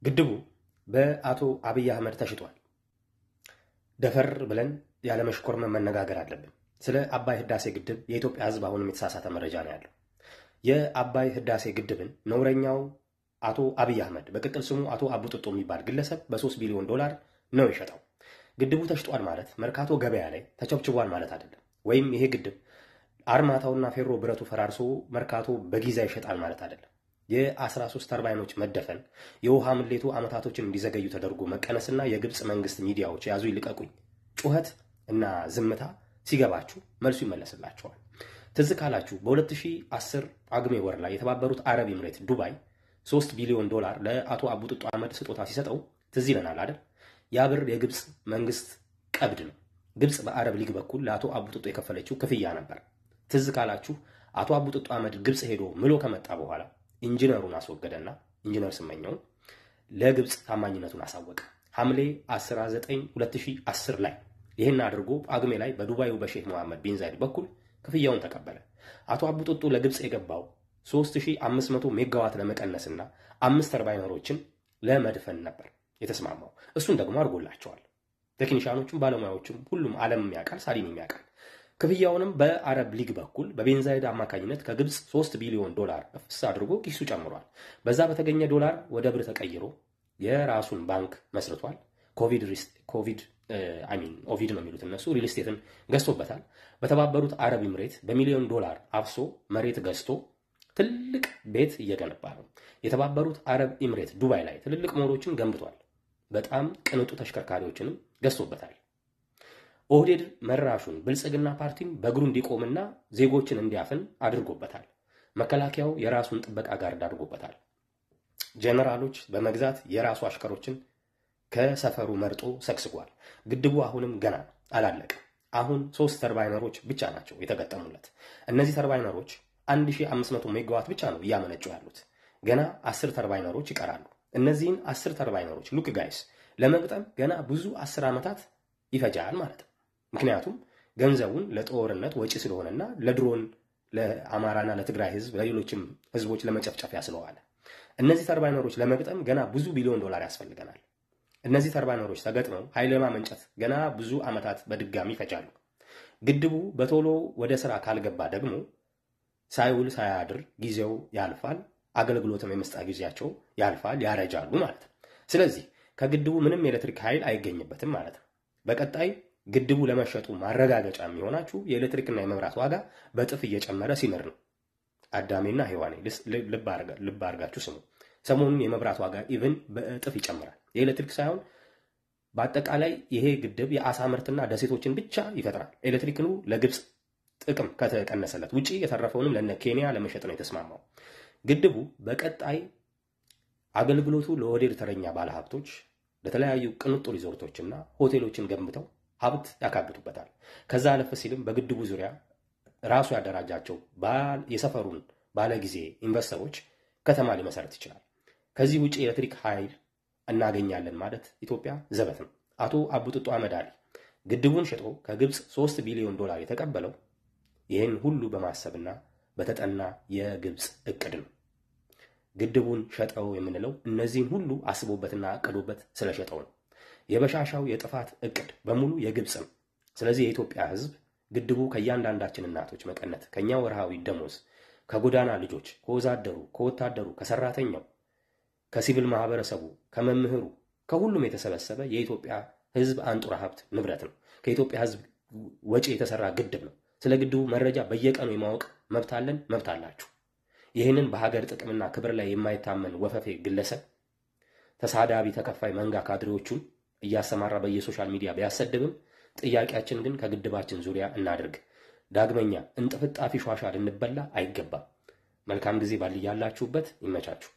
ግድቡ በአቶ አብይ አህመድ ተሽጧል። ደፈር ብለን ያለ መሽኮርመም መነጋገር አለብን። ስለ አባይ ህዳሴ ግድብ የኢትዮጵያ ህዝብ አሁንም የተሳሳተ መረጃ ነው ያለው። የአባይ ህዳሴ ግድብን ነውረኛው አቶ አብይ አህመድ በቅጥል ስሙ አቶ አቡጥጦ የሚባል ግለሰብ በ3 ቢሊዮን ዶላር ነው የሸጠው። ግድቡ ተሽጧል ማለት መርካቶ ገበያ ላይ ተቸብችቧል ማለት አይደለም። ወይም ይሄ ግድብ አርማታውና ፌሮ ብረቱ ፈራርሶ መርካቶ በጊዜ ይሸጣል ማለት አይደለም። የ13 ተርባይኖች መደፈን የውሃ ምሌቱ አመታቶችን እንዲዘገዩ ተደርጎ መቀነስና የግብጽ መንግስት ሚዲያዎች ያዙ ይልቀቁኝ ጩኸት እና ዝምታ ሲገባችሁ መልሱ ይመለስላችኋል። ትዝ ካላችሁ በ2010 ጳጉሜ ወር ላይ የተባበሩት አረብ ኤምሬት ዱባይ 3 ቢሊዮን ዶላር ለአቶ አቡጥጦ አህመድ ስጦታ ሲሰጠው ትዝ ይለናል አይደል? ያ ብር የግብጽ መንግስት ቀብድ ነው። ግብጽ በአረብ ሊግ በኩል ለአቶ አቡጥጦ የከፈለችው ክፍያ ነበር። ትዝ ካላችሁ አቶ አቡጥጦ አህመድ ግብጽ ሄዶ ምሎ ከመጣ በኋላ ኢንጂነሩን አስወገደና ኢንጂነር ስመኘው ለግብጽ ታማኝነቱን አሳወቀ። ሐምሌ 19 2010 ላይ ይሄን አድርጎ ጳጉሜ ላይ በዱባዩ በሼክ መሐመድ ቢን ዛይድ በኩል ክፍያውን ተቀበለ። አቶ አቡጥጦ ለግብጽ የገባው 3500 ሜጋዋት ለመቀነስና 5 ተርባይነሮችን ለመድፈን ነበር የተስማማው። እሱን ደግሞ አድርጎላቸዋል። ቴክኒሻኖቹም ባለሙያዎቹም ሁሉም ዓለም የሚያውቃል፣ ሳሊም የሚያውቃል። ክፍያውንም በአረብ ሊግ በኩል በቤን ዛይድ አማካኝነት ከግብጽ 3 ቢሊዮን ዶላር ፍስ አድርጎ ኪሱ ጨምሯል። በዛ በተገኘ ዶላር ወደ ብር ተቀይሮ የራሱን ባንክ መስርቷል። ኦቪድ ነው የሚሉት እነሱ ሪል ስቴትን ገዝቶበታል። በተባበሩት አረብ ኤምሬት በሚሊዮን ዶላር አፍሶ መሬት ገዝቶ ትልቅ ቤት እየገነባ ነው። የተባበሩት አረብ ኤምሬት ዱባይ ላይ ትልልቅ ሞሎችን ገንብቷል። በጣም ቅንጡ ተሽከርካሪዎችንም ገዝቶበታል። ኦህዴድ መራሹን ብልጽግና ፓርቲን በእግሩ እንዲቆምና ዜጎችን እንዲያፍን አድርጎበታል። መከላከያው የራሱን ጥበቃ ጋርድ አድርጎበታል። ጀነራሎች በመግዛት የራሱ አሽከሮችን ከሰፈሩ መርጦ ሰግስጓል። ግድቡ አሁንም ገና አላለቀም። አሁን 3 ተርባይነሮች ብቻ ናቸው የተገጠሙለት። እነዚህ ተርባይነሮች 1500 ሜጋዋት ብቻ ነው እያመነጩ ያሉት። ገና 10 ተርባይነሮች ይቀራሉ። እነዚህን 10 ተርባይነሮች ሉክ ጋይስ ለመግጠም ገና ብዙ 10 ዓመታት ይፈጃል ማለት ነው። ምክንያቱም ገንዘቡን ለጦርነት ወጪ ስለሆነና ለድሮን ለአማራና ለትግራይ ህዝብ ለሌሎችም ህዝቦች ለመጨፍጨፊያ ስለዋለ እነዚህ ተርባይነሮች ለመግጠም ገና ብዙ ቢሊዮን ዶላር ያስፈልገናል። እነዚህ ተርባይነሮች ተገጥመው ኃይል ለማመንጨት ገና ብዙ ዓመታት በድጋሚ ይፈጃሉ። ግድቡ በቶሎ ወደ ስራ ካልገባ ደግሞ ሳይውል ሳያድር ጊዜው ያልፋል፣ አገልግሎትም የመስጠት ጊዜያቸው ያልፋል፣ ያረጃሉ ማለት ነው። ስለዚህ ከግድቡ ምንም ኤሌክትሪክ ኃይል አይገኝበትም ማለት ነው። በቀጣይ ግድቡ ለመሸጡ ማረጋገጫ የሚሆናችሁ የኤሌክትሪክና የመብራት ዋጋ በጥፍ እየጨመረ ሲመር ነው። አዳሜና ሔዋኔ ልብ አርጋችሁ ስሙ። ሰሞኑን የመብራት ዋጋ ኢቭን በጥፍ ይጨምራል። የኤሌክትሪክ ሳይሆን በአጠቃላይ ይሄ ግድብ የአሳ ምርትና ደሴቶችን ብቻ ይፈጥራል። ኤሌክትሪክኑ ለግብጽ ጥቅም ከተቀነሰለት ውጪ የተረፈውንም ለነ ኬንያ ለመሸጥ ነው የተስማማው። ግድቡ በቀጣይ አገልግሎቱ ለኦህዴድ ተረኛ ባለሀብቶች ለተለያዩ ቅንጡ ሪዞርቶችና ሆቴሎችን ገንብተው ሀብት ያካብቱበታል። ከዛ አለፍ ሲልም በግድቡ ዙሪያ ራሱ ያደራጃቸው የሰፈሩን ባለጊዜ ኢንቨስተሮች ከተማ ሊመሰረት ይችላል። ከዚህ ውጪ ኤሌክትሪክ ኃይል እናገኛለን ማለት ኢትዮጵያ ዘበት ነው። አቶ አቡጥጦ አህመድ አሊ ግድቡን ሸጦ ከግብጽ 3 ቢሊዮን ዶላር የተቀበለው ይህን ሁሉ በማሰብና በተጠና የግብጽ እቅድ ነው። ግድቡን ሸጠው የምንለው እነዚህን ሁሉ አስቦበትና አቅዶበት ስለሸጠው ነው። የበሻሻው የጥፋት እቅድ በሙሉ የግብጽ ነው። ስለዚህ የኢትዮጵያ ህዝብ ግድቡ ከእያንዳንዳችን እናቶች መቀነት፣ ከኛ ወርሃዊ ደሞዝ፣ ከጎዳና ልጆች፣ ከወዛደሩ፣ ከወታደሩ፣ ከሰራተኛው፣ ከሲቪል ማህበረሰቡ፣ ከመምህሩ፣ ከሁሉም የተሰበሰበ የኢትዮጵያ ህዝብ አንጡራ ሀብት ንብረት ነው። ከኢትዮጵያ ህዝብ ወጪ የተሰራ ግድብ ነው። ስለ ግድቡ መረጃ በየቀኑ የማወቅ መብት አለን፣ መብት አላችሁ። ይህንን በሀገር ጥቅምና ክብር ላይ የማይታመን ወፈፌ ግለሰብ ተሳዳቢ ተከፋይ መንጋ ካድሬዎቹን እያሰማራ በየሶሻል ሚዲያ ቢያሰድብም ጥያቄያችን ግን ከግድባችን ዙሪያ እናድርግ። ዳግመኛ እንጥፍጣፊ ሿሻ ልንበላ አይገባም። መልካም ጊዜ ባልያላችሁበት ይመቻችሁ።